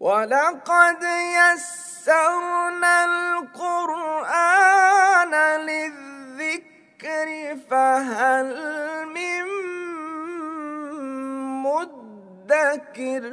وَلَقَدْ يَسَّرْنَا الْقُرْآنَ لِلذِّكْرِ فَهَلْ مِن مُّدَّكِرٍ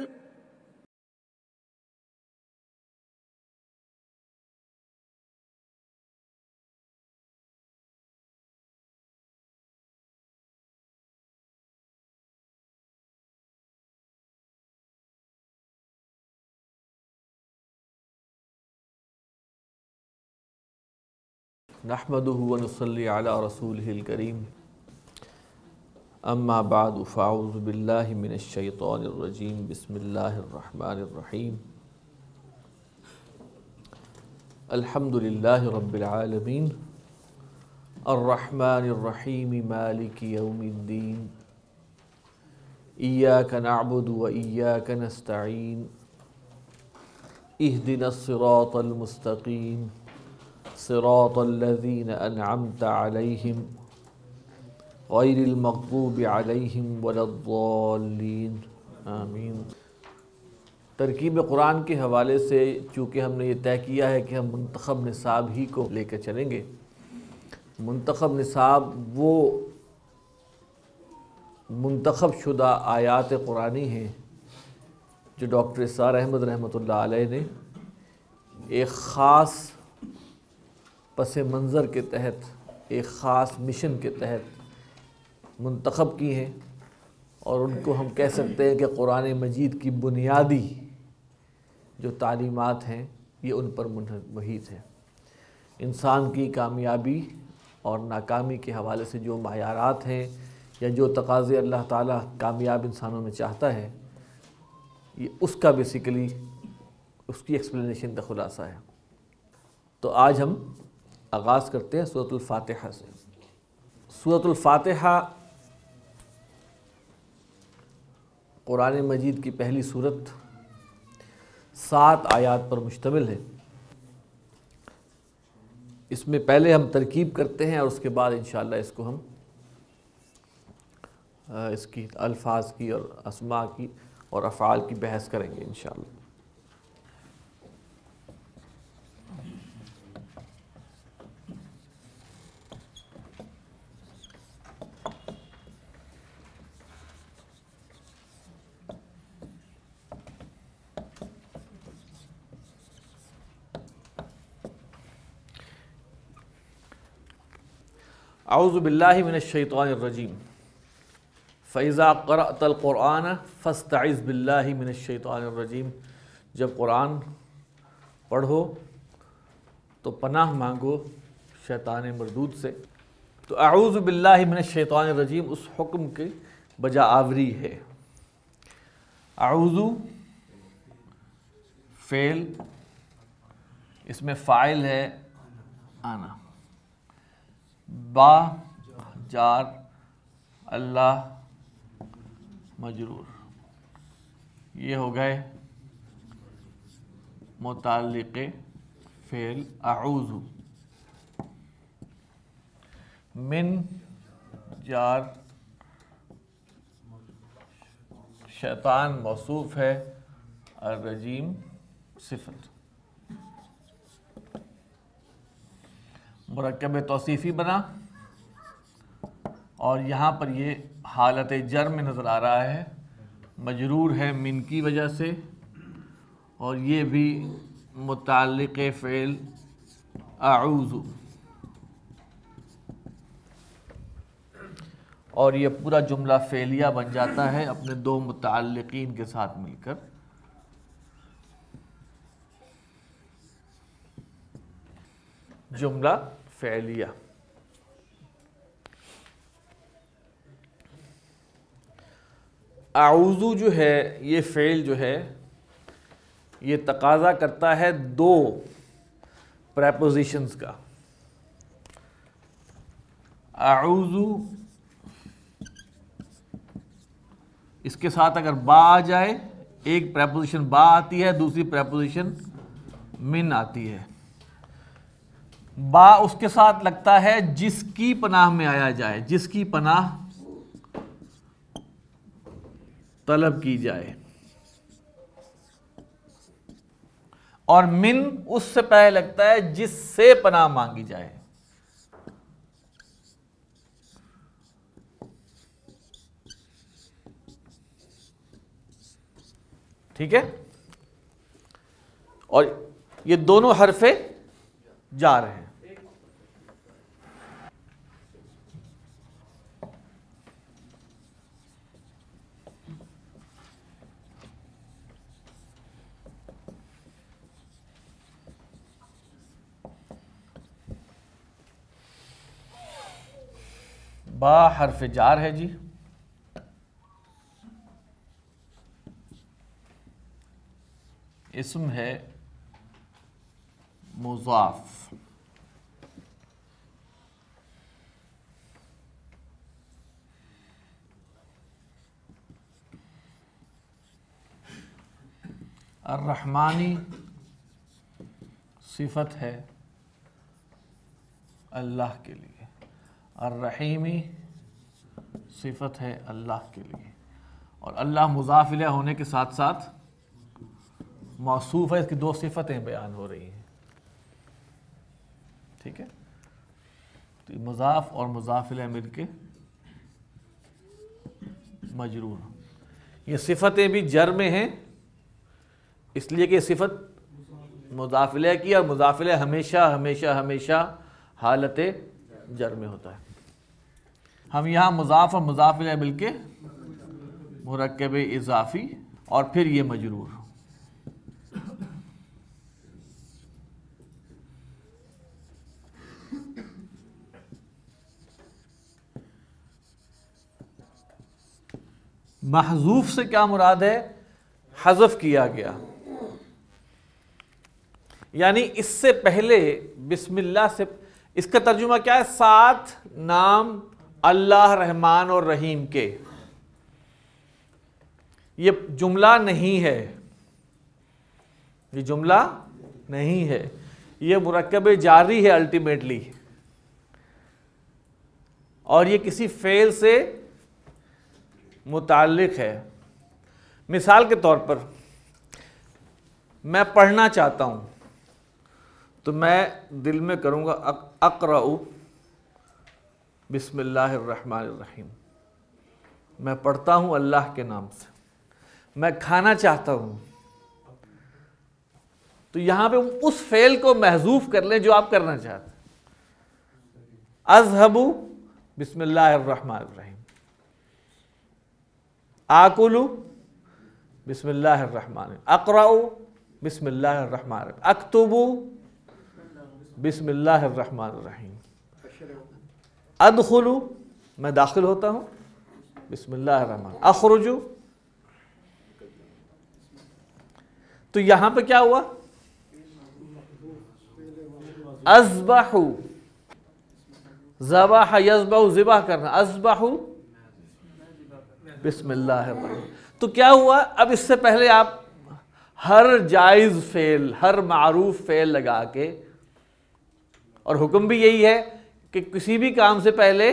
نحمده ونصلي على رسوله الكريم اما بعد فاعوذ بالله من الشيطان الرجيم بسم الله الرحمن الرحيم الحمد لله رب العالمين الرحمن الرحيم مالك يوم الدين إياك نعبد وإياك نستعين اهدنا الصراط المستقيم صراط الذين أنعمت عليهم غير المغضوب عليهم ولا الضالين آمین۔ ترکیب قرآن کے حوالے سے چونکہ ہم نے یہ طے کیا ہے کہ ہم منتخب نصاب ہی کو لے کر چلیں گے، منتخب نصاب وہ منتخب شدہ آیات قرآنی ہیں جو ڈاکٹر اسرار احمد رحمۃ اللہ علیہ نے ایک خاص پس منظر کے تحت، ایک خاص مشن کے تحت منتخب کی ہیں، اور ان کو ہم کہہ سکتے ہیں کہ قرآن مجید کی بنیادی جو تعلیمات ہیں یہ ان پر محیط ہیں۔ انسان کی کامیابی اور ناکامی کے حوالے سے جو معیارات ہیں یا جو تقاضے اللہ تعالیٰ کامیاب انسانوں میں چاہتا ہے، یہ اس کا بیسیکلی اس کی ایکسپلینیشن کا خلاصہ ہے۔ تو آج ہم آغاز کرتے ہیں سورۃ الفاتحہ سے۔ سورۃ الفاتحہ قرآن مجید کی پہلی سورت 7 آیات پر مشتمل ہے۔ اس میں پہلے ہم ترکیب کرتے ہیں اور اس کے بعد انشاءاللہ اس کو ہم اس کی الفاظ کی اور اسماء کی اور افعال کی بحث کریں گے انشاءاللہ۔ اعوذ باللہ من الشیطان الرجیم فَإِذَا قَرَأْتَ الْقُرْآنَ فَاسْتَعِذْ بِاللَّهِ مِنَ الشَّيْطَانِ الرَّجِيمِ، جب قرآن پڑھو تو پناہ مانگو شیطان مردود سے۔ تو اعوذ باللہ من الشیطان الرجیم اس حکم کی بجا آوری ہے۔ اعوذ فعل، اس میں فاعل ہے آنا، با جار، اللہ مجرور، یہ ہو گئے متعلق فعل اعوذ۔ من جار، شیطان موصوف ہے، الرجیم صفت، مرکب توصیفی بنا، اور یہاں پر یہ حالت جر میں نظر آ رہا ہے، مجرور ہے من کی وجہ سے، اور یہ بھی متعلق فعل اعوذ، اور یہ پورا جملہ فعلیہ بن جاتا ہے اپنے دو متعلقین کے ساتھ مل کر۔ جملہ فعلیہ۔ اعوذ جو ہے یہ فعل جو ہے یہ تقاضا کرتا ہے 2 پریپوزیشنز کا۔ اعوذ، اس کے ساتھ اگر با آ جائے، ایک پریپوزیشن با آتی ہے، دوسری پریپوزیشن من آتی ہے۔ با اس کے ساتھ لگتا ہے جس کی پناہ میں آیا جائے، جس کی پناہ طلب کی جائے۔ اور من اس سے پہلے لگتا ہے جس سے پناہ مانگی جائے. ٹھیک ہے؟ اور یہ دونوں حرف جار ہیں. با حرف جار ہے جی. اسم ہے مضاف. الرحمانی صفت ہے اللہ کے لیے. الرحیمی صفت ہے اللہ کے لیے. اور اللہ مضاف الیہ ہونے کے ساتھ ساتھ موصوف ہے. اس کی دو صفتیں بیان ہو رہی ہیں. ٹھیک ہے؟ تو مضاف اور مضاف الیہ مل کے مجرور. یہ صفتیں بھی جر میں ہیں اس لیے کہ یہ صفت مضاف الیہ کی، اور مضاف الیہ ہمیشہ ہمیشہ ہمیشہ حالت جر میں ہوتا ہے. ہم یہاں مضاف اور مضاف الیہ مل کے مرکب اضافی اور پھر یہ مجرور. محذوف سے کیا مراد ہے؟ حذف کیا گیا. یعنی اس سے پہلے بسم اللہ سے، اس کا ترجمہ کیا ہے؟ ساتھ نام اللہ رحمان اور رحیم کے. یہ جملہ نہیں ہے، یہ جملہ نہیں ہے، یہ مرکب جاری ہے الٹیمیٹلی، اور یہ کسی فعل سے متعلق ہے. مثال کے طور پر میں پڑھنا چاہتا ہوں تو میں دل میں کروں گا اقرأ بسم اللہ الرحمن الرحیم. میں پڑھتا ہوں اللہ کے نام سے. میں کھانا چاہتا ہوں تو یہاں پہ اس فعل کو محذوف کر لیں جو آپ کرنا چاہتے ہیں. اذهب بسم اللہ الرحمن الرحیم. آکل بسم اللہ الرحمن الرحیم. اقرأ بسم اللہ الرحمن الرحیم. اکتب بسم اللہ الرحمن الرحیم. ادخل میں داخل ہوتا ہوں بسم اللہ الرحمن. اخرج. تو یہاں پہ کیا ہوا؟ اذبح، ذبح یذبح ذبح کرنا. اذبح بسم اللہ الرحمن. تو کیا ہوا؟ اب اس سے پہلے آپ ہر جائز فعل، ہر معروف فعل لگا کے، اور حکم بھی یہی ہے کہ کسی بھی کام سے پہلے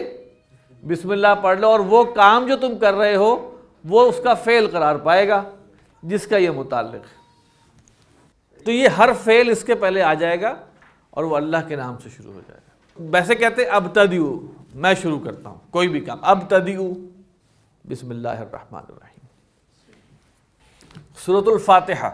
بسم اللہ پڑھ لو، اور وہ کام جو تم کر رہے ہو وہ اس کا فعل قرار پائے گا جس کا یہ متعلق ہے. تو یہ ہر فعل اس کے پہلے آ جائے گا اور وہ اللہ کے نام سے شروع ہو جائے گا. ویسے کہتے ہیں ابتدئو، میں شروع کرتا ہوں کوئی بھی کام. ابتدئو بسم اللہ الرحمن الرحیم. سورۃ الفاتحہ.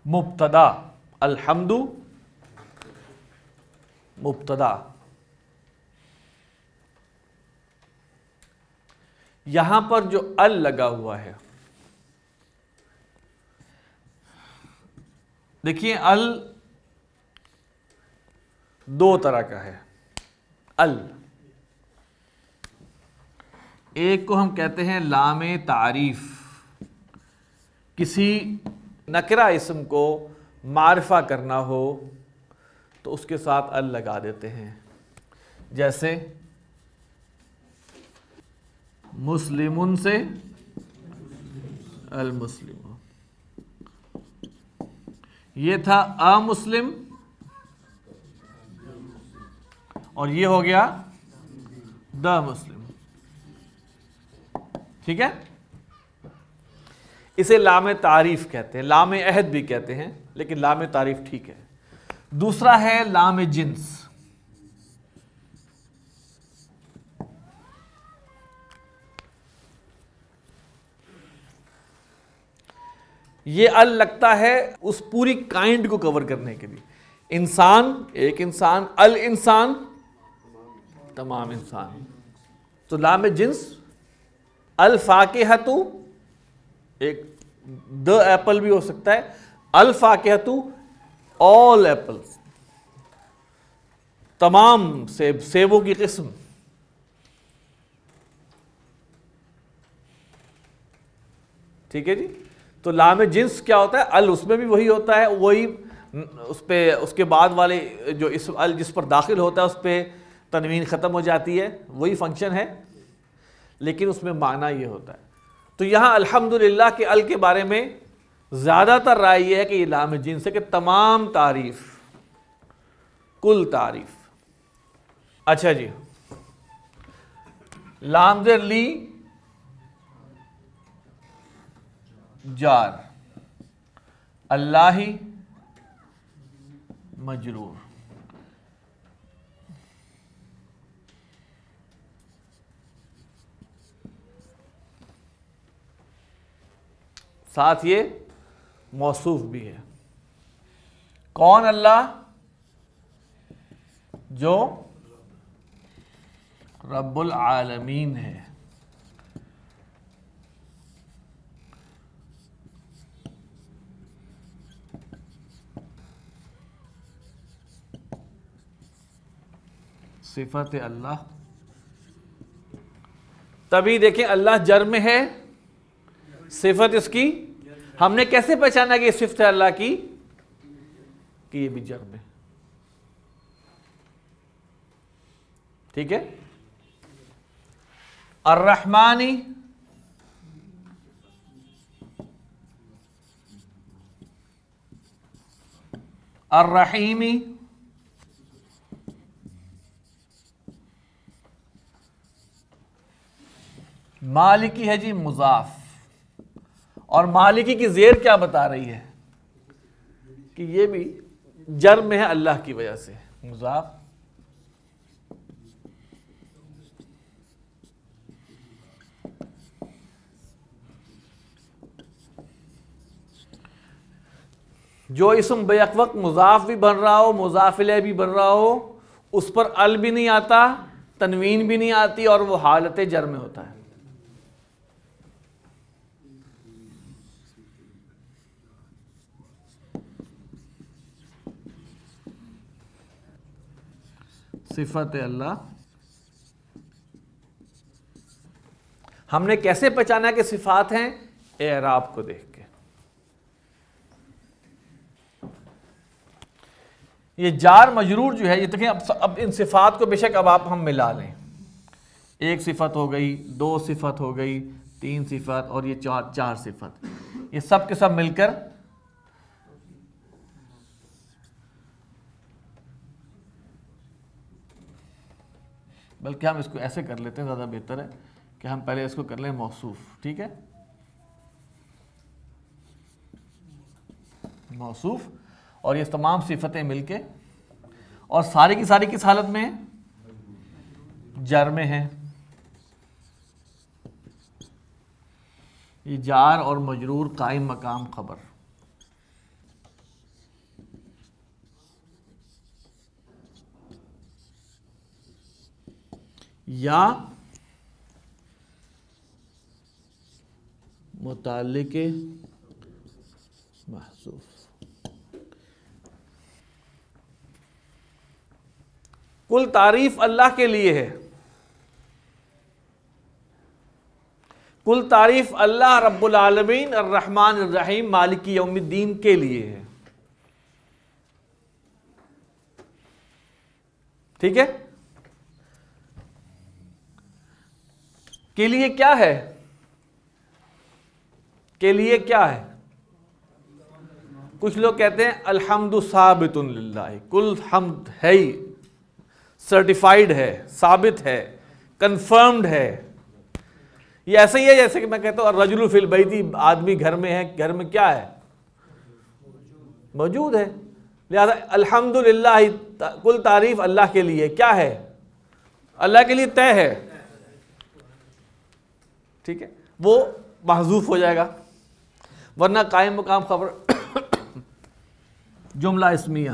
مبتدا، الحمد مبتدا. یہاں پر جو ال لگا ہوا ہے، دیکھیے ال دو طرح کا ہے. ال ایک کو ہم کہتے ہیں لام تعریف، کسی نکرہ اسم کو معرفہ کرنا ہو تو اس کے ساتھ ال لگا دیتے ہیں. جیسے مسلمن سے المسلم، یہ تھا امسلم اور یہ ہو گیا دا مسلم. ٹھیک ہے، اسے لام تعریف کہتے ہیں، لام عہد بھی کہتے ہیں، لیکن لام تعریف ٹھیک ہے. دوسرا ہے لام جنس. یہ ال لگتا ہے اس پوری کائنڈ کو کور کرنے کے لیے. انسان، ایک انسان، الانسان تمام انسان. تو لام جنس، الفاکہۃ ایک the ایپل بھی ہو سکتا ہے، الفاکہۃ all apples، تمام سیب، سیبوں کی قسم. ٹھیک ہے جی. تو لام جنس کیا ہوتا ہے؟ ال اس میں بھی وہی ہوتا ہے، وہی اس پہ اس کے بعد والے جو اسم ال جس پر داخل ہوتا ہے اس پہ تنوین ختم ہو جاتی ہے، وہی فنکشن ہے، لیکن اس میں معنی یہ ہوتا ہے. تو یہاں الحمدللہ کے ال کے بارے میں زیادہ تر رائے یہ ہے کہ یہ لام جنس ہے، کہ تمام تعریف، کل تعریف. اچھا جی، لام زیر لی جار، اللہ مجرور. ساتھ یہ موصوف بھی ہے. کون؟ اللہ جو رب العالمین ہے. صفت اللہ، تبھی دیکھیں اللہ جر میں ہے، صفت اس کی ہم نے کیسے پہچانا کہ یہ صفت ہے اللہ کی؟ کہ یہ بھی جر میں. ٹھیک ہے. الرحمانی الرحیمی، مالکی ہے جی مضاف، اور مالکی کی زیر کیا بتا رہی ہے؟ کہ یہ بھی جر میں ہے اللہ کی وجہ سے، مضاف. جو اسم بیک وقت مضاف بھی بن رہا ہو، مضاف الیہ بھی بن رہا ہو، اس پر ال بھی نہیں آتا، تنوین بھی نہیں آتی، اور وہ حالت جر میں ہوتا ہے. صفت اللہ ہم نے کیسے پہچانا کہ صفات ہیں؟ اعراب کو دیکھ کے. یہ جار مجرور جو ہے، یہ دیکھیں اب ان صفات کو بے شک اب آپ ہم ملا لیں. ایک صفت ہو گئی، دو صفت ہو گئی، تین صفت، اور یہ چار صفت. یہ سب کے سب مل کر بلکہ ہم اس کو ایسے کر لیتے ہیں، زیادہ بہتر ہے کہ ہم پہلے اس کو کر لیں موصوف. ٹھیک ہے، موصوف، اور یہ تمام صفتیں مل کے، اور ساری کی ساری کس حالت میں ہیں؟ جر میں ہیں. یہ جار اور مجرور قائم مقام خبر. یا متعلق محذوف. کل تعریف اللہ کے لیے ہے. کل تعریف اللہ رب العالمین الرحمن الرحیم مالک یوم الدین کے لیے ہے. ٹھیک ہے. کے لیے کیا ہے؟ کے لیے کیا ہے؟ کچھ لوگ کہتے ہیں الحمد ثابت للہ، کل حمد ہے ہی، سرٹیفائیڈ ہے، ثابت ہے، کنفرمڈ ہے. یہ ایسا ہی ہے جیسے کہ میں کہتا ہوں الرجل فی البیت، آدمی گھر میں ہے، گھر میں کیا ہے؟ موجود ہے. لہذا الحمدللہ کل تعریف اللہ کے لیے کیا ہے؟ اللہ کے لیے طے ہے. ٹھیک ہے، وہ محذوف ہو جائے گا. ورنہ قائم مقام خبر جملہ اسمیہ.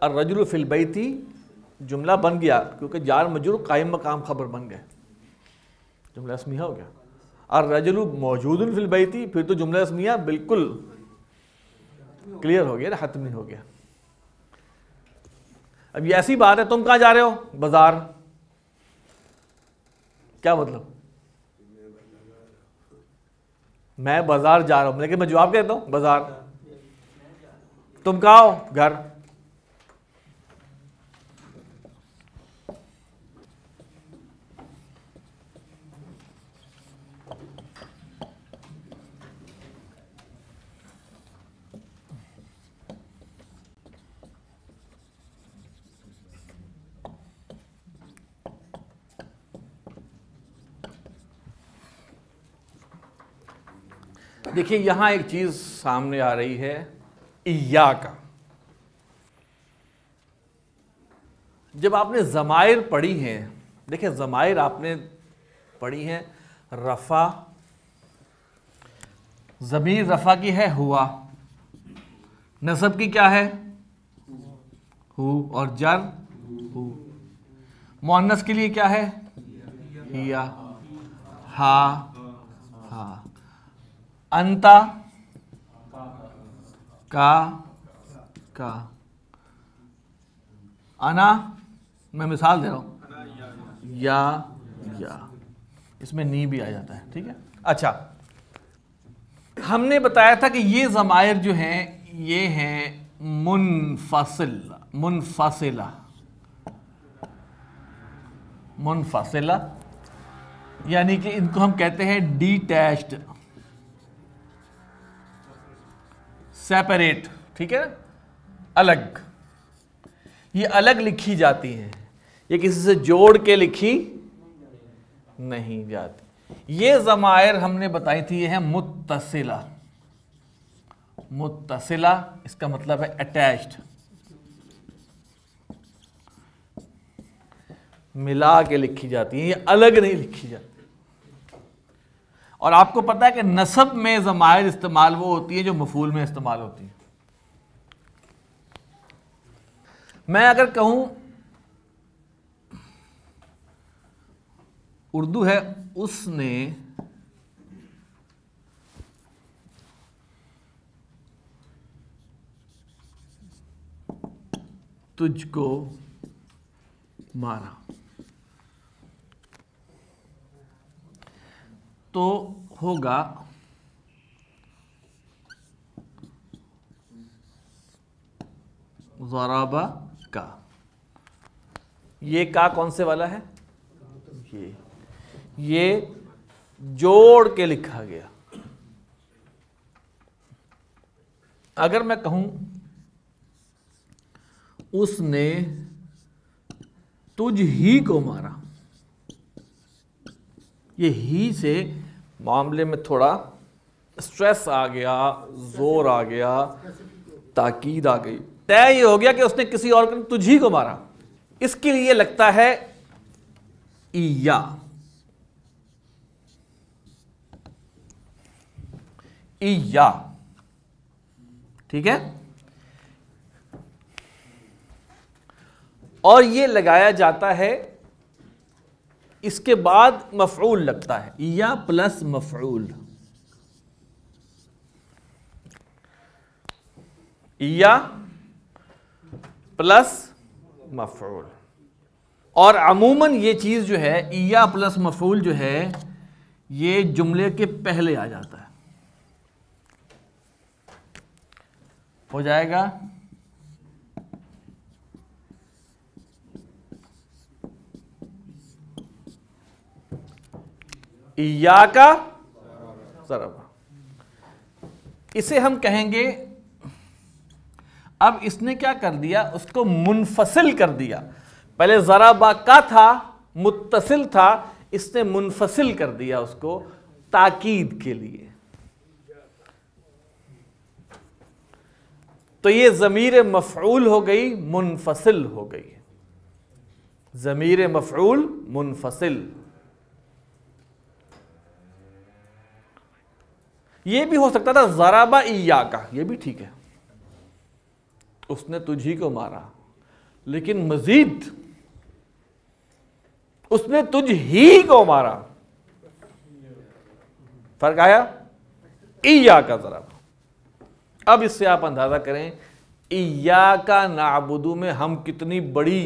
الرجل فی البیت جملہ بن گیا کیونکہ جار مجرور قائم مقام خبر بن گئے، جملہ اسمیہ ہو گیا. الرجل موجود فی البیت پھر تو جملہ اسمیہ بالکل کلیئر ہو گیا نا، حتمی ہو گیا. اب یہ ایسی بات ہے، تم کہاں جا رہے ہو؟ بازار. کیا مطلب؟ میں بازار جا رہا ہوں، لیکن میں جواب کہتا ہوں بازار. تم کہاں ہو؟ گھر. دیکھیے یہاں ایک چیز سامنے آ رہی ہے، ایاک. جب آپ نے ضمائر پڑھی ہیں، دیکھیں ضمائر آپ نے پڑھی ہیں، رفع، ضمیر رفع کی ہے ہوا، نصب کی کیا ہے؟ ہو، اور جر ہو. مؤنث کے لیے کیا ہے؟ ہیا، ہا، ہا. انتا، کا. انا، میں مثال دے رہا ہوں، یا. اس میں نی بھی آ جاتا ہے. ٹھیک ہے. اچھا، ہم نے بتایا تھا کہ یہ ضمائر جو ہیں یہ ہیں منفصلہ، یعنی کہ ان کو ہم کہتے ہیں ڈیٹیچڈ، سیپریٹ. ٹھیک ہے، الگ. یہ الگ لکھی جاتی ہیں، یہ کسی سے جوڑ کے لکھی نہیں جاتی. یہ ضمائر ہم نے بتائی تھی یہ ہیں متصلہ. متصلہ اس کا مطلب ہے اٹیچڈ، ملا کے لکھی جاتی ہیں، یہ الگ نہیں لکھی جاتی. اور آپ کو پتا ہے کہ نسب میں ضمائر استعمال وہ ہوتی ہے جو مفعول میں استعمال ہوتی ہے. میں اگر کہوں اردو ہے اس نے تجھ کو مارا، تو ہوگا ضربہ کا. یہ کا کون سے والا ہے؟ یہ جوڑ کے لکھا گیا. اگر میں کہوں اس نے تجھ ہی کو مارا، یہ ہی سے معاملے میں تھوڑا سٹریس آ گیا، زور آ گیا، تاکید آ گئی. طے یہ ہو گیا کہ اس نے کسی اور کو تجھ ہی کو مارا. اس کے لیے لگتا ہے ایا. ایا، ٹھیک ہے. اور یہ لگایا جاتا ہے، اس کے بعد مفعول لگتا ہے، ایا پلس مفعول. ایا پلس مفعول. اور عموماً یہ چیز جو ہے ایا پلس مفعول جو ہے یہ جملے کے پہلے آ جاتا ہے. ہو جائے گا ایاک ضرب. اسے ہم کہیں گے، اب اس نے کیا کر دیا، اس کو منفصل کر دیا. پہلے ضربا کا تھا، متصل تھا، اس نے منفصل کر دیا اس کو تاکید کے لیے. تو یہ ضمیر مفعول ہو گئی، منفصل ہو گئی. ضمیر مفعول منفصل. یہ بھی ہو سکتا تھا ضرب ایاک، یہ بھی ٹھیک ہے، اس نے تجھی کو مارا، لیکن مزید اس نے تجھ ہی کو مارا. فرق آیا؟ ایاک ضرب. اب اس سے آپ اندازہ کریں ایاک نعبد میں ہم کتنی بڑی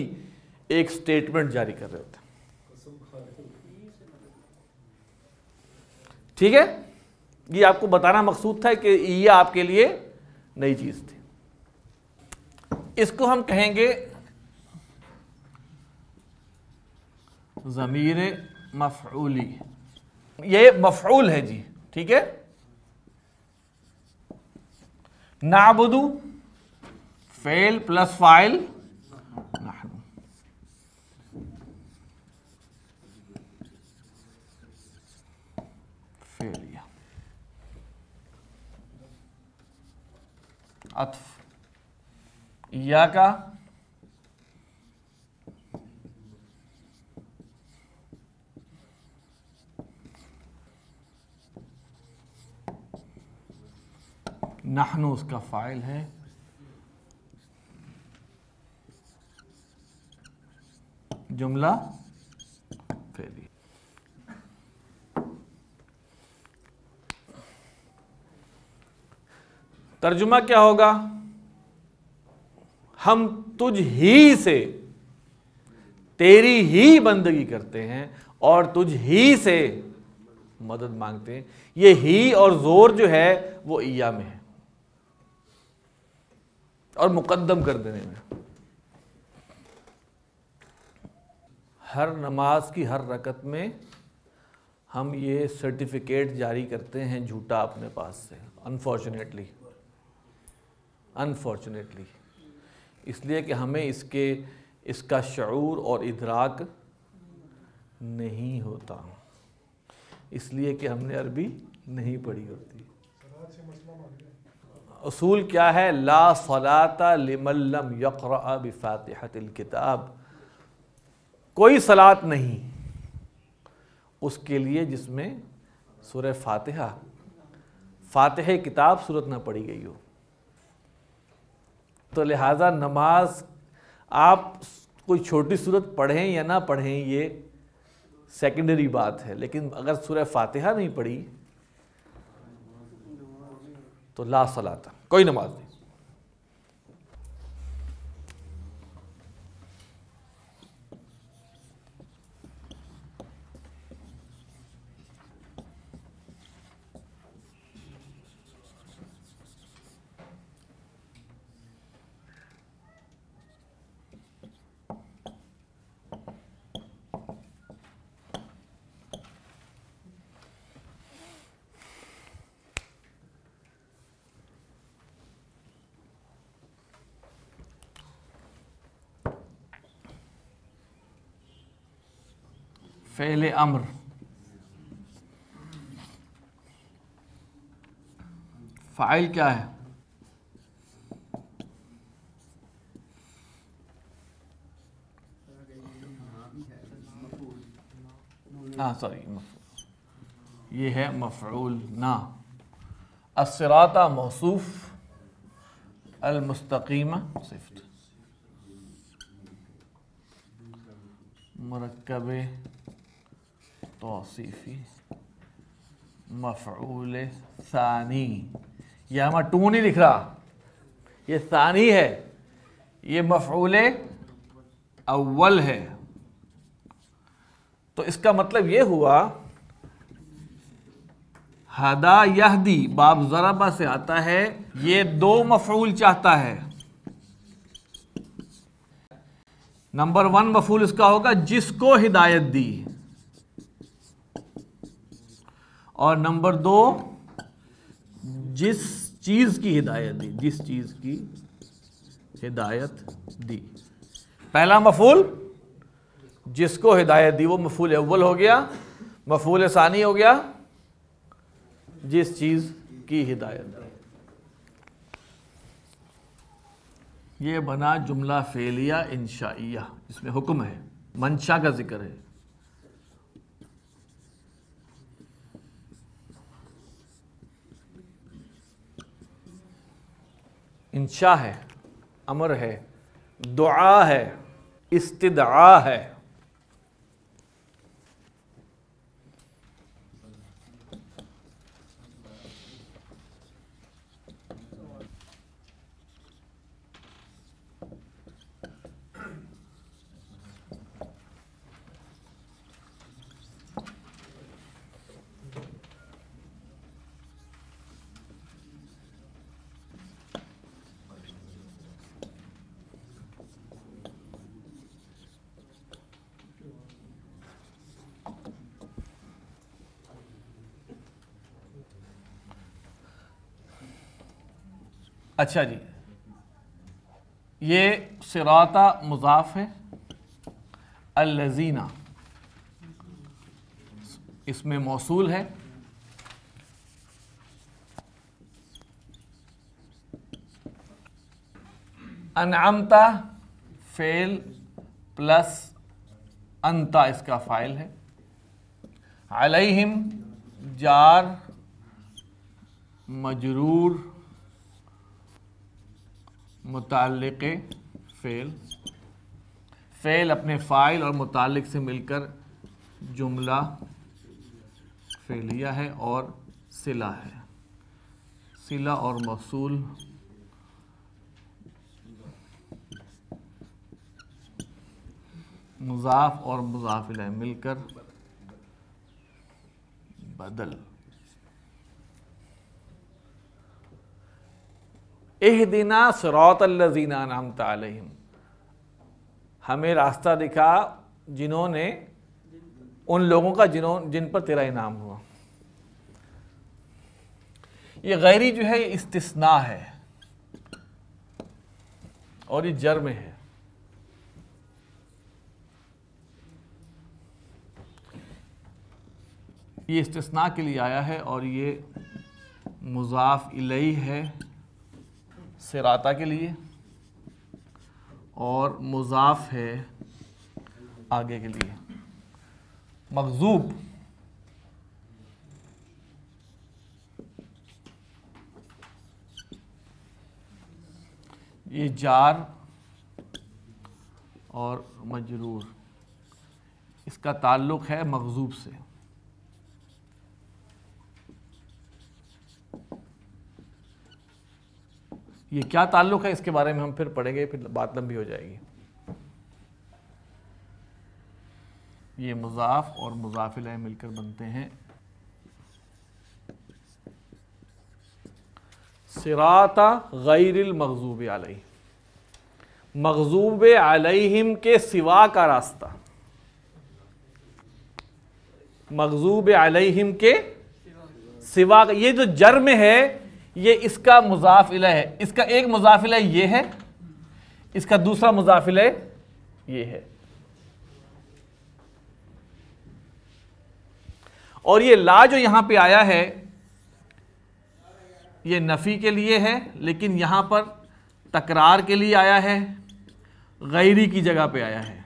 ایک سٹیٹمنٹ جاری کر رہے ہوتے ہیں. ٹھیک ہے، یہ آپ کو بتانا مقصود تھا کہ یہ آپ کے لیے نئی چیز تھی. اس کو ہم کہیں گے ضمیر مفعولی. یہ مفعول ہے جی، ٹھیک ہے. نعبد فعل پلس فاعل نحن. فعلیہ عطف ایاک نحن اس کا فاعل ہے. جملہ فعلی. ترجمہ کیا ہوگا؟ ہم تجھ ہی سے تیری ہی بندگی کرتے ہیں اور تجھ ہی سے مدد مانگتے ہیں. یہ ہی اور زور جو ہے وہ ایا میں ہے اور مقدم کر دینے میں. ہر نماز کی ہر رکعت میں ہم یہ سرٹیفکیٹ جاری کرتے ہیں جھوٹا اپنے پاس سے، انفارچونیٹلی اس لیے کہ ہمیں اس کا شعور اور ادراک نہیں ہوتا، اس لیے کہ ہم نے عربی نہیں پڑھی ہوتی. اصول کیا ہے؟ لا صلاۃ لمن لم یقرأ بفاتحۃ الکتاب. کوئی صلاۃ نہیں اس کے لیے جس میں سورہ فاتحہ کتاب سورت نہ پڑھی گئی ہو. تو لہٰذا نماز آپ کوئی چھوٹی سورت پڑھیں یا نہ پڑھیں یہ سیکنڈری بات ہے، لیکن اگر سورہ فاتحہ نہیں پڑھی تو لا صلاۃ، کوئی نماز نہیں. فعل امر، فاعل کیا ہے؟ یہ ہے مفعول نہ. الصراط موصوف، المستقیم صفت. مرکب توصیفی مفعول ثانی. یہاں ٹو نہیں لکھ رہا، یہ ثانی ہے، یہ مفعول اول ہے. تو اس کا مطلب یہ ہوا ہدا یہدی باب ضربہ سے آتا ہے، یہ دو مفعول چاہتا ہے. نمبر 1 مفعول اس کا ہوگا جس کو ہدایت دی، اور نمبر 2 جس چیز کی ہدایت دی، جس چیز کی ہدایت دی. پہلا مفعول جس کو ہدایت دی وہ مفعول اول ہو گیا، مفعول ثانی ہو گیا جس چیز کی ہدایت دی. یہ بنا جملہ فعلیہ انشائیہ جس میں حکم ہے، منشا کا ذکر ہے. انشاء ہے، امر ہے، دعا ہے، استدعا ہے. اچھا جی، یہ صراط مضاف ہے، الذین اس میں موصول ہے، انعمت فعل پلس انتا اس کا فاعل ہے، علیہم جار مجرور متعلق فعل، فعل اپنے فاعل اور متعلق سے مل کر جملہ فعلیہ ہے، اور صلہ ہے، صلہ اور موصول مضاف اور مضاف الیہ مل کر بدل. اہدنا صراط الذین انعمت علیہم، ہمیں راستہ دکھا جنہوں نے، ان لوگوں کا جن پر تیرا انعام ہوا. یہ غیری جو ہے یہ استثناء ہے اور یہ جر میں ہے. یہ استثناء کے لیے آیا ہے اور یہ مضاف الیہ ہے صراطہ کے لیے، اور مضاف ہے آگے کے لیے مغضوب. یہ جار اور مجرور، اس کا تعلق ہے مغضوب سے. یہ کیا تعلق ہے اس کے بارے میں ہم پھر پڑھیں گے، پھر بات لمبی ہو جائے گی. یہ مضاف اور مضاف الیہ مل کر بنتے ہیں صراط غیر المغضوب علیہ، مغضوب علیہم کے سوا کا راستہ، مغضوب علیہم کے سوا کا. یہ جو جر میں ہے یہ اس کا مضاف الیہ ہے، اس کا ایک مضاف الیہ یہ ہے، اس کا دوسرا مضاف الیہ یہ ہے. اور یہ لا جو یہاں پہ آیا ہے یہ نفی کے لیے ہے، لیکن یہاں پر تکرار کے لیے آیا ہے، غیری کی جگہ پہ آیا ہے.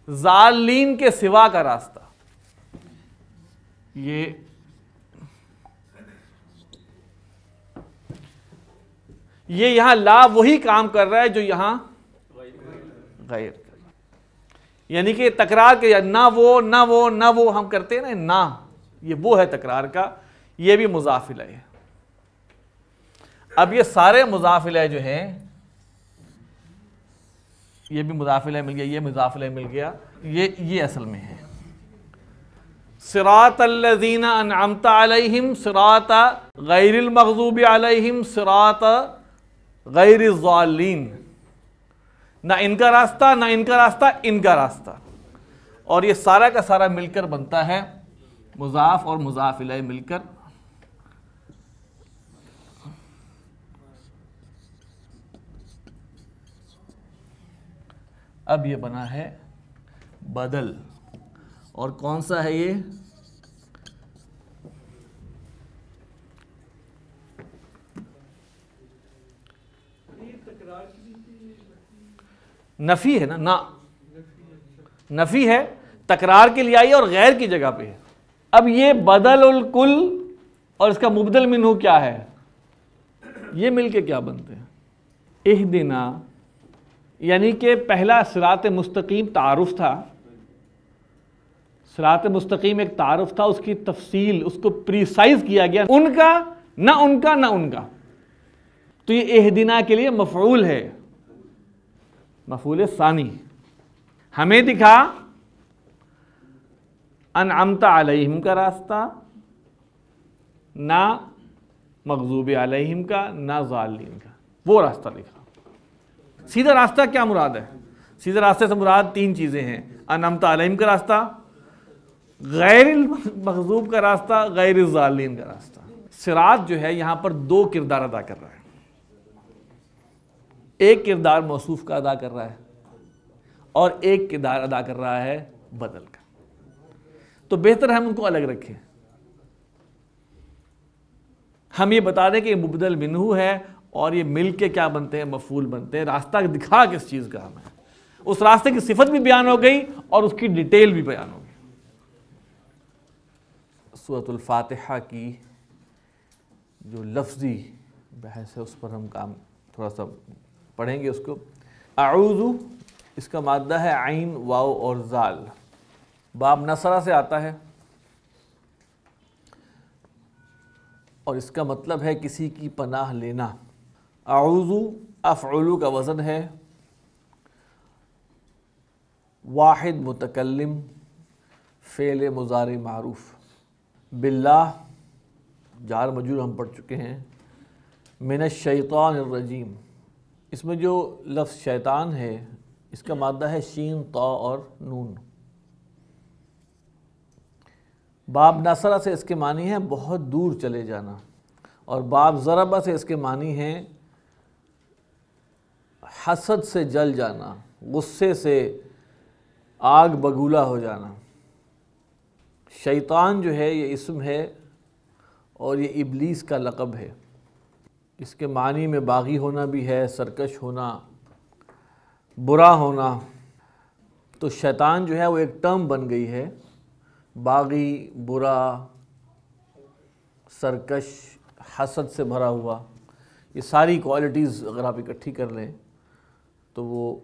ضالین کے سوا کا راستہ. یہ یہاں لا وہی کام کر رہا ہے جو یہاں غیر کر رہا ہے. یعنی کہ تکرار کے نہ وہ نہ وہ نہ وہ ہم کرتے ہیں نا، یہ وہ ہے تکرار کا. یہ بھی مضاف الیہ ہے. اب یہ سارے مضاف الیہ جو ہیں، یہ بھی مضاف الیہ مل گیا، یہ مضاف الیہ مل گیا، یہ اصل میں ہے صراط الذین انعمت علیہم، صراط غیر المغضوب علیہم، صراط غیر الضالین. نہ ان کا راستہ نہ ان کا راستہ، ان کا راستہ. اور یہ سارا کا سارا مل کر بنتا ہے مضاف اور مضاف الیہ مل کر. اب یہ بنا ہے بدل. اور کون سا ہے یہ؟ نفی ہے نا، نفی ہے، تکرار کے لیے آئی اور غیر کی جگہ پہ ہے. اب یہ بدل الکل اور اس کا مبدل منہ کیا ہے؟ یہ مل کے کیا بنتے ہیں؟ اہدنا، یعنی کہ پہلا صراط مستقیم تعارف تھا. صراط مستقیم ایک تعارف تھا، اس کی تفصیل، اس کو پریسائز کیا گیا، ان کا نہ ان کا نہ ان کا. تو یہ اہدنا کے لیے مفعول ہے، مفعول ثانی. ہمیں دکھا انعمت علیہم کا راستہ، نہ مغضوب علیہم کا نہ ضالین کا، وہ راستہ دکھا. سیدھا راستہ کیا مراد ہے؟ سیدھے راستے سے مراد تین چیزیں ہیں: انعمت علیہم کا راستہ، غیر المغضوب کا راستہ، غیر الضالین کا راستہ. صراط جو ہے یہاں پر دو کردار ادا کر رہا ہے. ایک کردار موصوف کا ادا کر رہا ہے اور ایک کردار ادا کر رہا ہے بدل کا. تو بہتر ہم ان کو الگ رکھیں. ہم یہ بتا دیں کہ یہ مبدل منہ ہے اور یہ مل کے کیا بنتے ہیں؟ مفعول بنتے ہیں. راستہ دکھا کس چیز کا ہمیں، اس راستے کی صفت بھی بیان ہو گئی اور اس کی ڈیٹیل بھی بیان ہو گئی. سورۃ الفاتحہ کی جو لفظی بحث ہے اس پر ہم کام تھوڑا سا پڑھیں گے. اس کو اعوذ، اس کا مادہ ہے عین، واو اور زال. باب نصرہ سے آتا ہے اور اس کا مطلب ہے کسی کی پناہ لینا. اعوذ افعلو کا وزن ہے، واحد متکلم، فعل مضارع معروف. باللہ جار مجرور ہم پڑھ چکے ہیں. من الشیطان الرجیم، اس میں جو لفظ شیطان ہے اس کا مادہ ہے شین، طا اور نون. باب نصرہ سے اس کے معنی ہے بہت دور چلے جانا، اور باب ضربہ سے اس کے معنی ہے حسد سے جل جانا، غصے سے آگ بگولا ہو جانا. شیطان جو ہے یہ اسم ہے اور یہ ابلیس کا لقب ہے. اس کے معنی میں باغی ہونا بھی ہے، سرکش ہونا، برا ہونا. تو شیطان جو ہے وہ ایک ٹرم بن گئی ہے. باغی، برا، سرکش، حسد سے بھرا ہوا، یہ ساری کوالٹیز اگر آپ اکٹھی کر لیں تو وہ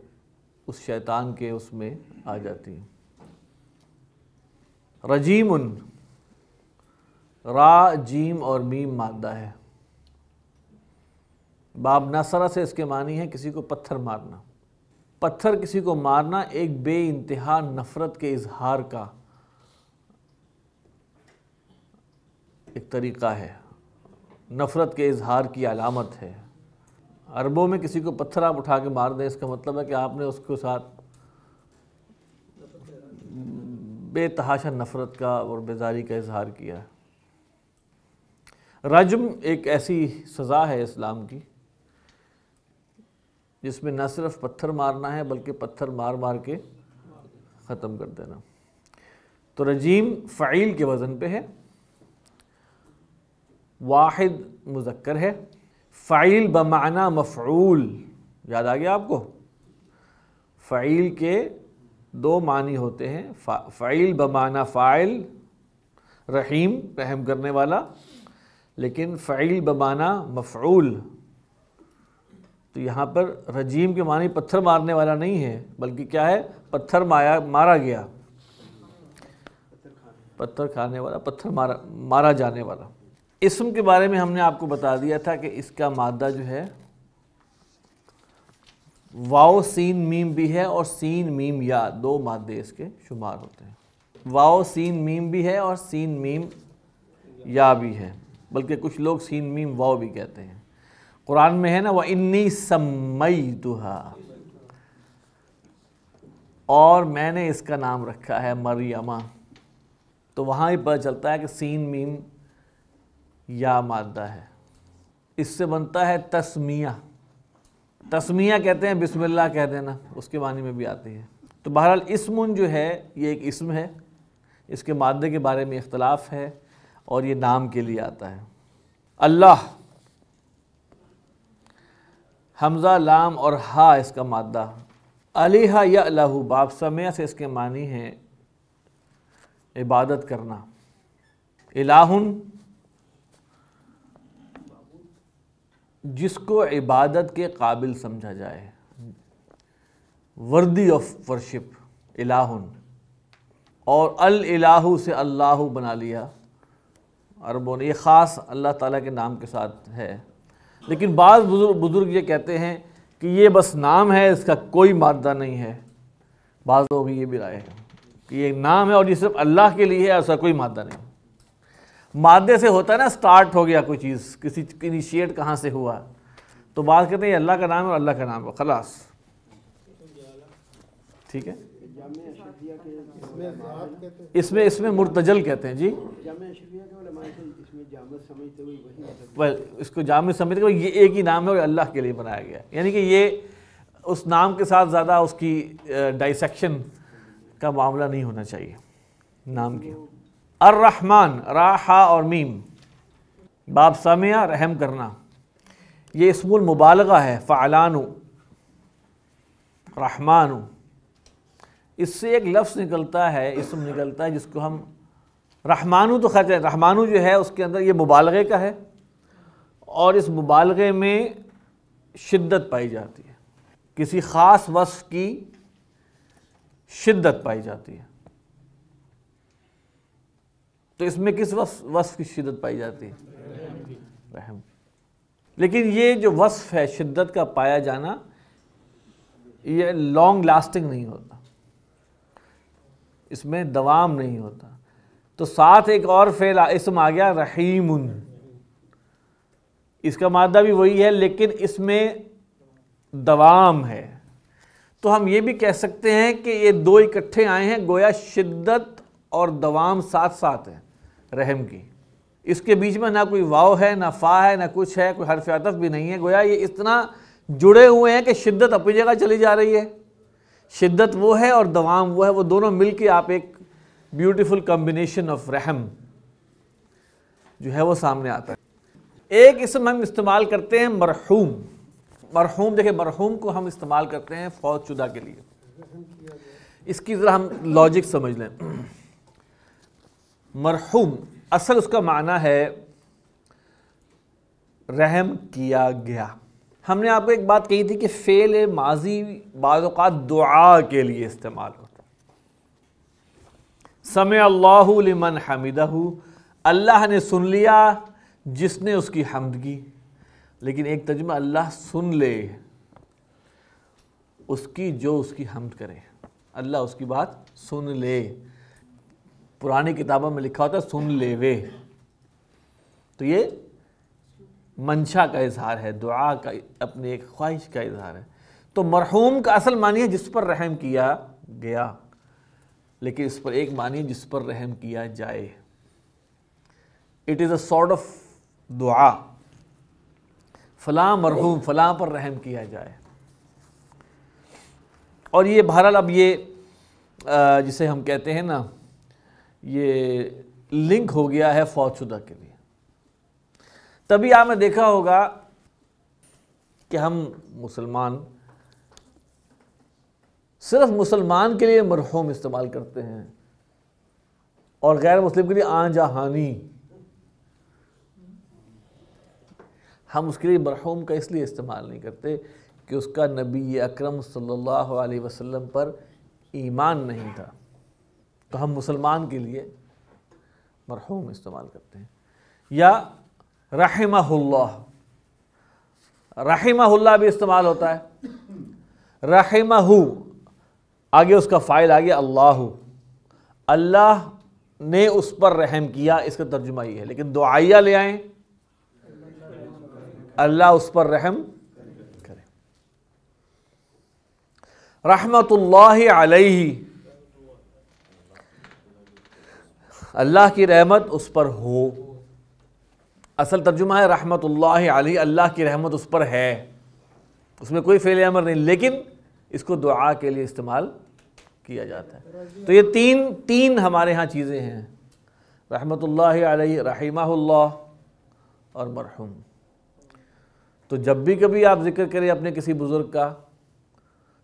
اس شیطان کے اس میں آ جاتی ہیں. رجیم، را، جیم اور میم مادہ ہے. باب نصرہ سے اس کے معنی ہے کسی کو پتھر مارنا. پتھر کسی کو مارنا ایک بے انتہا نفرت کے اظہار کا ایک طریقہ ہے، نفرت کے اظہار کی علامت ہے. عربوں میں کسی کو پتھر آپ اٹھا کے مار دیں، اس کا مطلب ہے کہ آپ نے اس کے ساتھ بے تحاشا نفرت کا اور بیزاری کا اظہار کیا ہے. رجم ایک ایسی سزا ہے اسلام کی جس میں نہ صرف پتھر مارنا ہے بلکہ پتھر مار مار کے ختم کر دینا. تو رجیم فعیل کے وزن پہ ہے، واحد مذکر ہے، فعیل بمعنی مفعول. یاد آ گیا آپ کو؟ فعیل کے دو معنی ہوتے ہیں، فعیل بمعنی فاعل، رحیم رحم کرنے والا، لیکن فعیل بمعنی مفعول، تو یہاں پر رجیم کے معنی پتھر مارنے والا نہیں ہے، بلکہ کیا ہے، پتھر مارا گیا، پتھر کھانے والا، پتھر مارا جانے والا۔ اسم کے بارے میں ہم نے آپ کو بتا دیا تھا کہ اس کا مادہ جو ہے واو سین میم بھی ہے، اور سین میم یا، دو مادے اس کے شمار ہوتے ہیں۔ واو سین میم بھی ہے اور سین میم یا بھی ہے، بلکہ کچھ لوگ سین میم واو بھی کہتے ہیں۔ قرآن میں ہے نا وَإِنِّي سَمَّيْتُهَا، اور میں نے اس کا نام رکھا ہے مریمہ، تو وہاں ہی پتہ چلتا ہے کہ سین میم یا مادہ ہے۔ اس سے بنتا ہے تسمیہ، تسمیہ کہتے ہیں بسم اللہ کہہ دینا، اس کے معنی میں بھی آتی ہے۔ تو بہرحال اسم جو ہے یہ ایک اسم ہے، اس کے مادے کے بارے میں اختلاف ہے، اور یہ نام کے لیے آتا ہے۔ اللہ، حمزہ لام اور ہا اس کا مادہ، الہ یألہ، باب سمع سے اس کے معنی ہیں عبادت کرنا۔ الہ، جس کو عبادت کے قابل سمجھا جائے، وردی آف ورشپ، الہ، اور الالہ سے اللہ بنا لیا عربوں نے، یہ خاص اللہ تعالیٰ کے نام کے ساتھ ہے۔ لیکن بعض بزرگ یہ کہتے ہیں کہ یہ بس نام ہے، اس کا کوئی مادہ نہیں ہے۔ بعض لوگ یہ بھی رائے ہیں کہ یہ نام ہے اور یہ صرف اللہ کے لیے ہے، اس کا کوئی مادہ نہیں۔ مادے سے ہوتا ہے نا، سٹارٹ ہو گیا کوئی چیز، کسی انیشیٹ کہاں سے ہوا، تو بعض کہتے ہیں یہ اللہ کا نام ہے اور اللہ کا نام ہے، خلاص ٹھیک ہے۔ اس میں مرتجل کہتے ہیں جی، اس کو جامع سمجھتے ہیں، یہ ایک ہی نام ہے اور اللہ کے لیے بنایا گیا ہے، یعنی کہ یہ اس نام کے ساتھ زیادہ اس کی ڈائسیکشن کا معاملہ نہیں ہونا چاہیے نام کی۔ الرحمن، راحا اور میم، باب سامعہ رحم کرنا، یہ اسم المبالغہ ہے، فعلان، رحمان، اس سے ایک لفظ نکلتا ہے، اسم نکلتا ہے جس کو ہم رحمانو، تو خیر رحمانو جو ہے اس کے اندر یہ مبالغے کا ہے، اور اس مبالغے میں شدت پائی جاتی ہے، کسی خاص وصف کی شدت پائی جاتی ہے۔ تو اس میں کس وصف کی شدت پائی جاتی ہے؟ رحم۔ لیکن یہ جو وصف ہے شدت کا پایا جانا، یہ لانگ لاسٹنگ نہیں ہوتا، اس میں دوام نہیں ہوتا۔ تو ساتھ ایک اور فعل اسم آ گیا رحیم، اس کا مادہ بھی وہی ہے لیکن اس میں دوام ہے۔ تو ہم یہ بھی کہہ سکتے ہیں کہ یہ دو اکٹھے آئے ہیں، گویا شدت اور دوام ساتھ ساتھ ہے رحم کی، اس کے بیچ میں نہ کوئی واو ہے، نہ فا ہے، نہ کچھ ہے، کوئی حرف عطف بھی نہیں ہے، گویا یہ اتنا جڑے ہوئے ہیں کہ شدت اپنی جگہ چلی جا رہی ہے، شدت وہ ہے اور دوام وہ ہے، وہ دونوں مل کے آپ ایک بیوٹیفل کمبینیشن آف رحم جو ہے وہ سامنے آتا ہے۔ ایک اسم ہم استعمال کرتے ہیں مرحوم، مرحوم دیکھیں، مرحوم کو ہم استعمال کرتے ہیں فوت شدہ کے لیے۔ اس کی ذرا ہم لاجک سمجھ لیں۔ مرحوم اصل اس کا معنی ہے رحم کیا گیا۔ ہم نے آپ کو ایک بات کہی تھی کہ فعل ماضی بعض اوقات دعا کے لیے استعمال ہوتا ہے۔ سمع اللہ لمن حمدہ، اللہ نے سن لیا جس نے اس کی حمد کی، لیکن ایک ترجمہ اللہ سن لے اس کی جو اس کی حمد کرے، اللہ اس کی بات سن لے۔ پرانی کتابوں میں لکھا ہوتا ہے سن لے وے، تو یہ منشا کا اظہار ہے، دعا کا، اپنی ایک خواہش کا اظہار ہے۔ تو مرحوم کا اصل معنی ہے جس پر رحم کیا گیا، لیکن اس پر ایک معنی ہے جس پر رحم کیا جائے۔ It is a sort of دعا، فلاں مرحوم، فلاں پر رحم کیا جائے۔ اور یہ بہرحال اب یہ جسے ہم کہتے ہیں نا، یہ لنک ہو گیا ہے فوت شدہ کے لیے۔ تبھی آپ نے دیکھا ہوگا کہ ہم مسلمان صرف مسلمان کے لیے مرحوم استعمال کرتے ہیں اور غیر مسلم کے لیے آن جہانی. ہم اس کے لیے مرحوم کا اس لیے استعمال نہیں کرتے کہ اس کا نبی اکرم صلی اللہ علیہ وسلم پر ایمان نہیں تھا، تو ہم مسلمان کے لیے مرحوم استعمال کرتے ہیں. یا رحمہ اللہ، رحمہ اللہ بھی استعمال ہوتا ہے. رحمہ آگے اس کا فاعل آگے اللہ، اللہ نے اس پر رحم کیا، اس کا ترجمہ یہ ہے. لیکن دعائیہ لے آئیں، اللہ اس پر رحم کرے. رحمت اللہ علیہ، اللہ کی رحمت اس پر ہو. اصل ترجمہ ہے رحمت اللہ علیہ، اللہ کی رحمت اس پر ہے. اس میں کوئی فعل امر نہیں، لیکن اس کو دعا کے لیے استعمال کیا جاتا ہے. تو یہ تین ہمارے ہاں چیزیں ہیں، رحمت اللہ علیہ، رحمہ اللہ اور مرحوم. تو جب بھی کبھی آپ ذکر کریں اپنے کسی بزرگ کا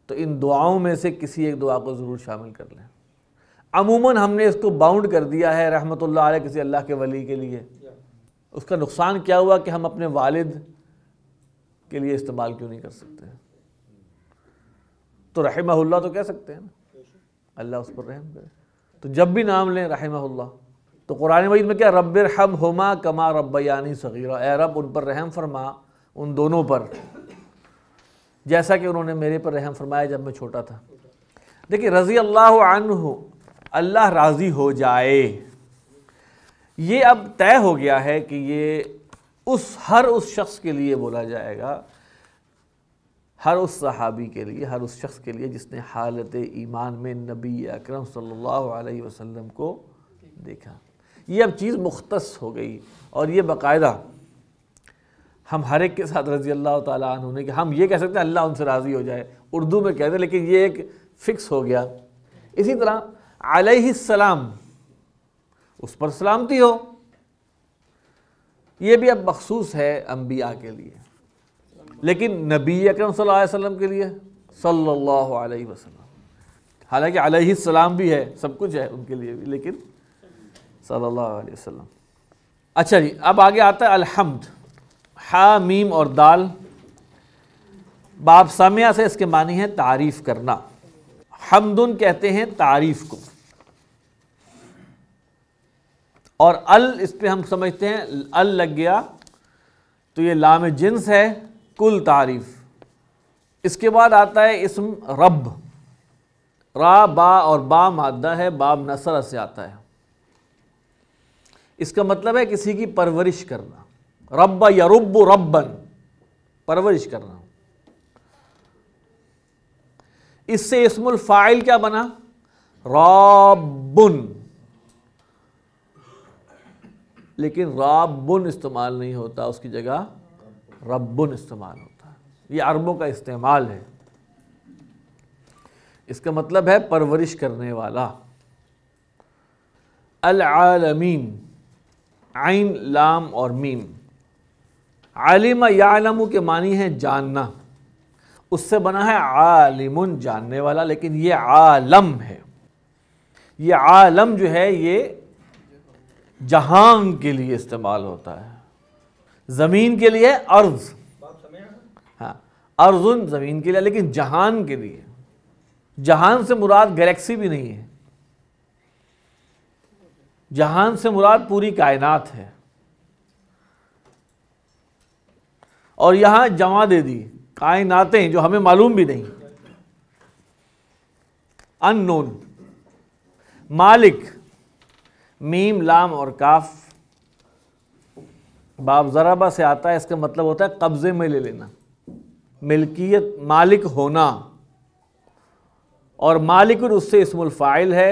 تو ان دعاؤں میں سے کسی ایک دعا کو ضرور شامل کر لیں. عموماً ہم نے اس کو باؤنڈ کر دیا ہے رحمت اللہ علیہ کسی اللہ کے ولی کے لیے. اس کا نقصان کیا ہوا کہ ہم اپنے والد کے لیے استعمال کیوں نہیں کر سکتے؟ تو رحمہ اللہ تو کہہ سکتے ہیں نا، اللہ اس پر رحم کرے. تو جب بھی نام لیں رحمہ اللہ، تو قرآن مجید میں کیا، رب ارحمہما کما ربیانی صغیرا، اے رب ان پر رحم فرما، ان دونوں پر، جیسا کہ انہوں نے میرے پر رحم فرمایا جب میں چھوٹا تھا. دیکھیں رضی اللہ عنہ، اللہ راضی ہو جائے، یہ اب طے ہو گیا ہے کہ یہ ہر اس شخص کے لیے بولا جائے گا، ہر اس صحابی کے لیے، ہر اس شخص کے لیے جس نے حالت ایمان میں نبی اکرم صلی اللہ علیہ وسلم کو دیکھا. یہ اب چیز مختص ہو گئی، اور یہ باقاعدہ ہم ہر ایک کے ساتھ رضی اللہ تعالیٰ عنہ نے، کہ ہم یہ کہہ سکتے ہیں اللہ ان سے راضی ہو جائے، اردو میں کہتے ہیں، لیکن یہ ایک فکس ہو گیا. اسی طرح علیہ السلام، اس پر سلامتی ہو، یہ بھی اب مخصوص ہے انبیاء کے لیے. لیکن نبی اکرم صلی اللہ علیہ وسلم کے لیے صلی اللہ علیہ وسلم، حالانکہ علیہ السلام بھی ہے، سب کچھ ہے ان کے لیے بھی، لیکن صلی اللہ علیہ وسلم. اچھا جی، اب آگے آتا ہے الحمد. ہا میم اور دال، باب سامعہ سے اس کے معنی ہے تعریف کرنا. حمدن کہتے ہیں تعریف کو، اور اس پہ ہم سمجھتے ہیں لگ گیا تو یہ لام جنس ہے، کل تعریف. اس کے بعد آتا ہے اسم رب، را با اور با مادہ ہے، باب نصر سے آتا ہے. اس کا مطلب ہے کسی کی پرورش کرنا، رب یرب ربن، پرورش کرنا. اس سے اسم الفاعل کیا بنا، رابن. لیکن رابن استعمال نہیں ہوتا، اس کی جگہ ربن استعمال ہوتا ہے. یہ عربوں کا استعمال ہے. اس کا مطلب ہے پرورش کرنے والا. العالمین، عین لام اور میم. عالم یعلم کے معنی ہے جاننا، اس سے بنا ہے عالم جاننے والا، لیکن یہ عالم ہے. یہ عالم جو ہے یہ جہان کے لیے استعمال ہوتا ہے. زمین کے لیے ارض، ہاں ارضن زمین کے لیے، لیکن جہان کے لیے، جہان سے مراد گلیکسی بھی نہیں ہے، جہان سے مراد پوری کائنات ہے. اور یہاں جمع دے دی، کائناتیں جو ہمیں معلوم بھی نہیں. ان مالک، میم لام اور کاف، باب ضربہ سے آتا ہے. اس کا مطلب ہوتا ہے قبضے میں لے لینا، ملکیت، مالک ہونا. اور مالکن اس سے اسم الفاعل ہے،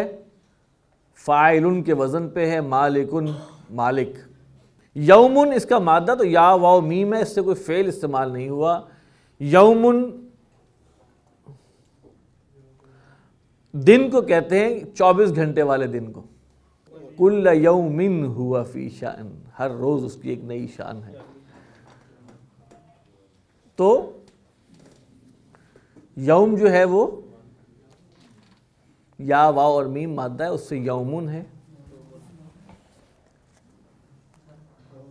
فاعلن کے وزن پہ ہے، مالکن مالک. یومن اس کا مادہ تو یا واو میم ہے، اس سے کوئی فعل استعمال نہیں ہوا. یومن دن کو کہتے ہیں، 24 گھنٹے والے دن کو. کل یومن ہوا فی شأن، ہر روز اس کی ایک نئی شان ہے. تو یوم جو ہے وہ یا واو اور میم مادہ ہے، اس سے یومن ہے،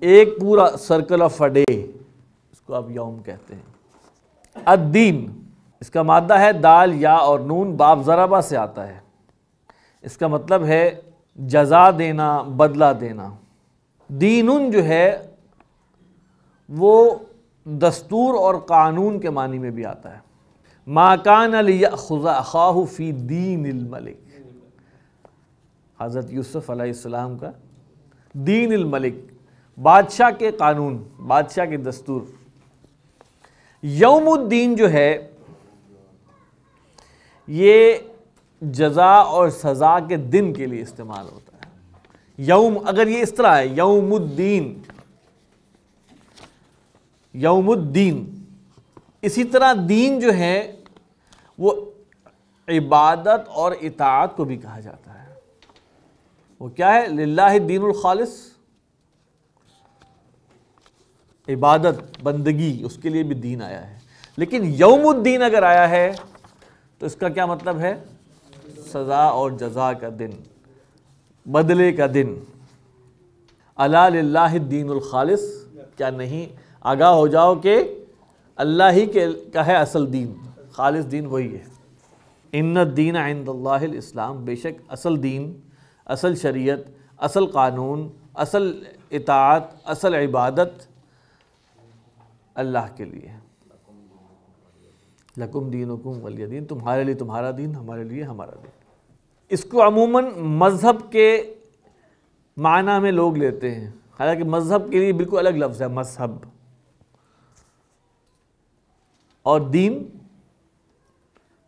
ایک پورا سرکل آف اے ڈے، اس کو آپ یوم کہتے ہیں۔ الدین اس کا مادہ ہے دال یا اور نون، باب ضربہ سے آتا ہے، اس کا مطلب ہے جزا دینا، بدلہ دینا۔ دینن جو ہے وہ دستور اور قانون کے معنی میں بھی آتا ہے۔ ما کان لیأخذ اخاہ فی دین الملک، حضرت یوسف علیہ السلام کا دین الملک، بادشاہ کے قانون، بادشاہ کے دستور۔ یوم الدین جو ہے یہ جزا اور سزا کے دن کے لیے استعمال ہوتا ہے۔ یوم اگر یہ اس طرح ہے یوم الدین، یوم الدین، اسی طرح دین جو ہے وہ عبادت اور اطاعت کو بھی کہا جاتا ہے۔ وہ کیا ہے؟ للہ الدین الخالص، عبادت بندگی، اس کے لیے بھی دین آیا ہے۔ لیکن یوم الدین اگر آیا ہے تو اس کا کیا مطلب ہے؟ سزا اور جزا کا دن، بدلے کا دن۔ الا للہ الدین الخالص، کیا نہیں آگاہ ہو جاؤ کہ اللہ ہی کا ہے اصل دین، خالص دین وہی ہے۔ ان الدین عند اللہ الاسلام، بے شک اصل دین، اصل شریعت، اصل قانون، اصل اطاعت، اصل عبادت اللہ کے لیے۔ لکم دینکم ولی دین، تمہارے لیے تمہارا دین، ہمارے لیے ہمارا دین۔ اس کو عموماً مذہب کے معنی میں لوگ لیتے ہیں، حالانکہ مذہب کے لیے بالکل الگ لفظ ہے مذہب، اور دین،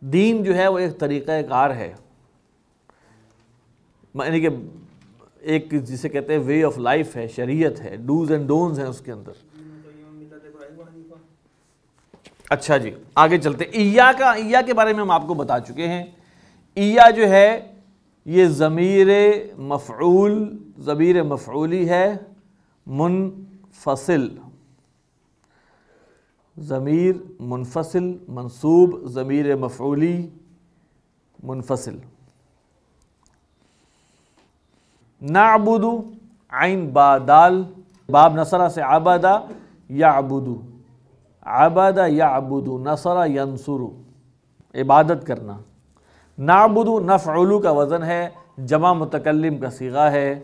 دین جو ہے وہ ایک طریقہ کار ہے، یعنی کہ ایک جسے کہتے ہیں وے آف لائف ہے، شریعت ہے، ڈوز اینڈ ڈونز ہیں اس کے اندر۔ اچھا جی آگے چلتے، ایا کے بارے میں ہم آپ کو بتا چکے ہیں۔ ایا جو ہے یہ ضمیر مفعولی ہے منفصل، ضمیر منفصل منصوب، ضمیر مفعولی منفصل۔ نعبد عین با دال، باب نصرہ سے عبد یعبد، عبد یعبد، نصر ینصر، عبادت کرنا۔ نعبد نفعل کا وزن ہے، جمع متکلم کا صیغہ ہے،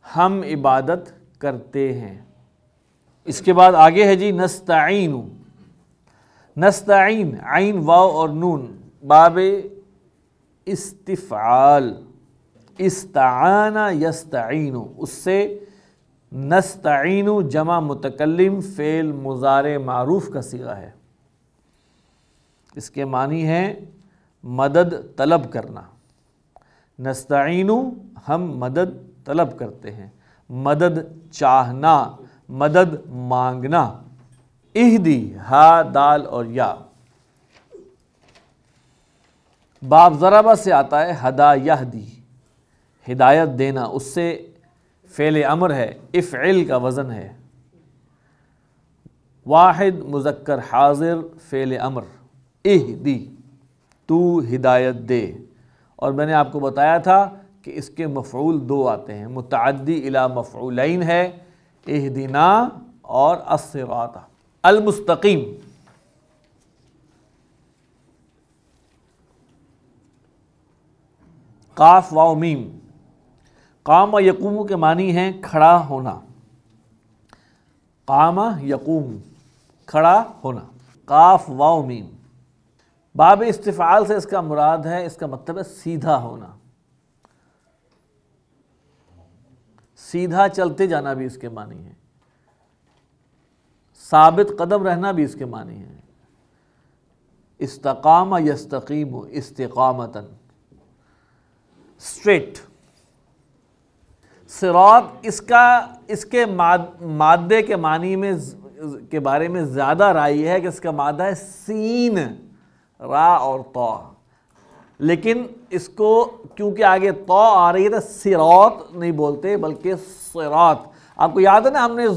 ہم عبادت کرتے ہیں۔ اس کے بعد آگے ہے جی نستعین، نستعین عین واو اور نون، باب استفعال، استعان یستعین، اس سے نستعین جمع متکلم فعل مضارع معروف کا صیغہ ہے، اس کے معنی ہے مدد طلب کرنا۔ نستعین ہم مدد طلب کرتے ہیں، مدد چاہنا، مدد مانگنا۔ اہدی ہا دال اور یا، باب ضربہ سے آتا ہے ہدا یہدی، ہدایت دینا، اس سے فعل امر ہے، افعل کا وزن ہے، واحد مذکر حاضر فعل امر، اہدی تو ہدایت دے۔ اور میں نے آپ کو بتایا تھا کہ اس کے مفعول دو آتے ہیں، متعدی الی مفعولین ہے، اہدنا اور الصراط المستقیم۔ قاف واو میم، قام یقوم کے معنی ہیں کھڑا ہونا، قام یقوم کھڑا ہونا، قاف واو میم۔ باب استفعال سے اس کا مراد ہے، اس کا مطلب ہے سیدھا ہونا، سیدھا چلتے جانا بھی اس کے معنی ہے، ثابت قدم رہنا بھی اس کے معنی ہے۔ استقام یستقیم استقامتاً، اسٹریٹ۔ صراط اس کے مادے کے معنی میں کے بارے میں زیادہ رائے ہے کہ اس کا مادہ ہے سین، را اور طا، لیکن اس کو کیونکہ آگے طا آ رہی ہے تو صراط نہیں بولتے بلکہ صراط۔ آپ کو یاد ہے نا، ہم نے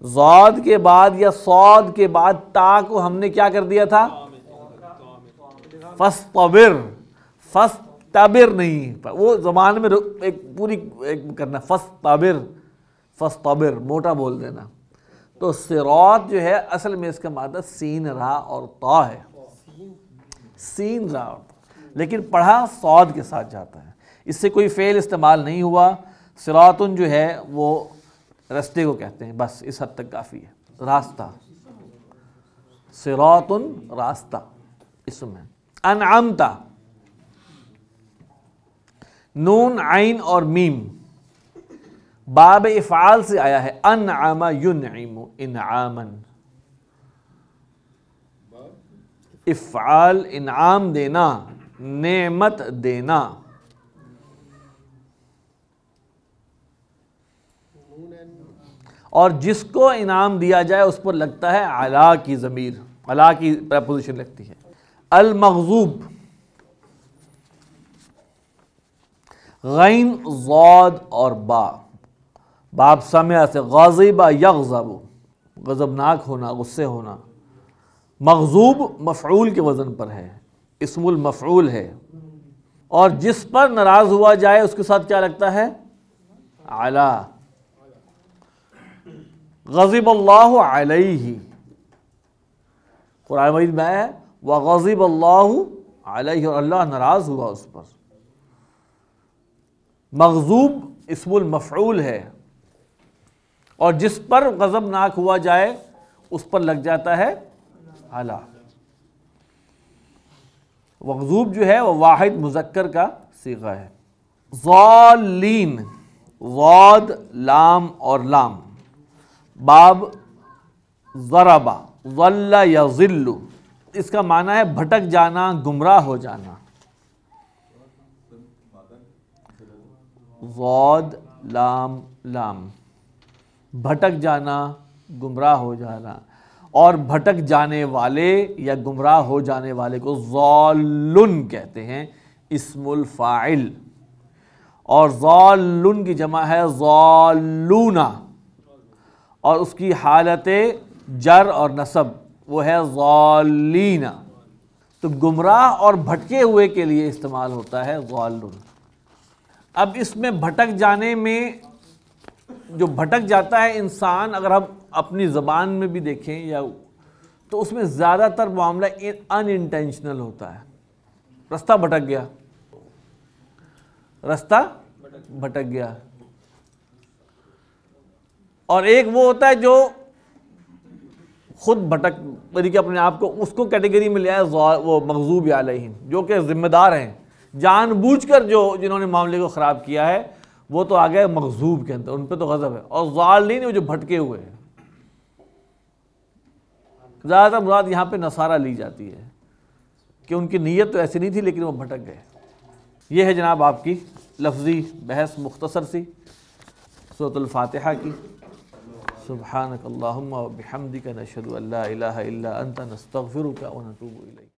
زاد کے بعد یا صاد کے بعد تا کو ہم نے کیا کر دیا تھا؟ فاصطبر، فستبر نہیں، وہ زبان میں ایک پوری کرنا، فستبر موٹا بول دینا. تو صراط جو ہے اصل میں اس کا مادہ سین را اور طا ہے، سین را اور طا، لیکن پڑھا صاد کے ساتھ جاتا ہے، اس سے کوئی فعل استعمال نہیں ہوا. صراطن جو ہے وہ رستے کو کہتے ہیں، بس اس حد تک کافی ہے. راستہ، صراطن راستہ اسم ہے. انعمتا، نون عین اور میم باب افعال سے آیا ہے. انعم ینعم انعاما، افعال انعام دینا، نعمت دینا. اور جس کو انعام دیا جائے اس پر لگتا ہے علا کی ضمیر، علا کی پریپوزیشن لگتی ہے. المغضوب، غین ضاد اور با، باب سمع سے غاضب یغضب، غضبناک ہونا، غصے ہونا. مغضوب مفعول کے وزن پر ہے، اسم المفعول ہے، اور جس پر ناراض ہوا جائے اس کے ساتھ کیا لگتا ہے؟ علا. غضب اللہ علیہ، قرآن مجید میں ہے وغضب اللہ علیہ، اور اللہ ناراض ہوا اس پر. مغضوب اسم المفعول ہے، اور جس پر غضبناک ہوا جائے اس پر لگ جاتا ہے علا. مغضوب جو ہے وہ واحد مذکر کا صیغہ ہے. ضالین، ضاد لام اور لام، باب ضربا، ضل یضل، اس کا معنی ہے بھٹک جانا، گمراہ ہو جانا. ضاد لام لام، بھٹک جانا، گمراہ ہو جانا. اور بھٹک جانے والے یا گمراہ ہو جانے والے کو ضالن کہتے ہیں، اسم الفاعل. اور ضالن کی جمع ہے ضالون، اور اس کی حالت جر اور نصب وہ ہے ضالین. تو گمراہ اور بھٹکے ہوئے کے لیے استعمال ہوتا ہے ضالن. اب اس میں بھٹک جانے میں جو بھٹک جاتا ہے انسان، اگر ہم اپنی زبان میں بھی دیکھیں یا تو اس میں زیادہ تر معاملہ ان انٹینشنل ہوتا ہے. رستہ بھٹک گیا، رستہ بھٹک گیا. اور ایک وہ ہوتا ہے جو خود بھٹک کہ اپنے آپ کو اس کو کیٹیگری میں لیا ہے وہ مغضوب علیہم، جو کہ ذمہ دار ہیں جان بوجھ کر جنہوں نے معاملے کو خراب کیا ہے، وہ تو آ گئے مغضوب کے اندر، ان پہ تو غضب ہے. اور ضالین وہ جو بھٹکے ہوئے ہیں. زیادہ تر مراد یہاں پہ نصارہ لی جاتی ہے کہ ان کی نیت تو ایسی نہیں تھی لیکن وہ بھٹک گئے. یہ ہے جناب آپ کی لفظی بحث مختصر سی سورۃ الفاتحہ کی. سبحانک اللہم و بحمدک نشہد ان لا الہ الا انت نستغفرک و نتوب الیک.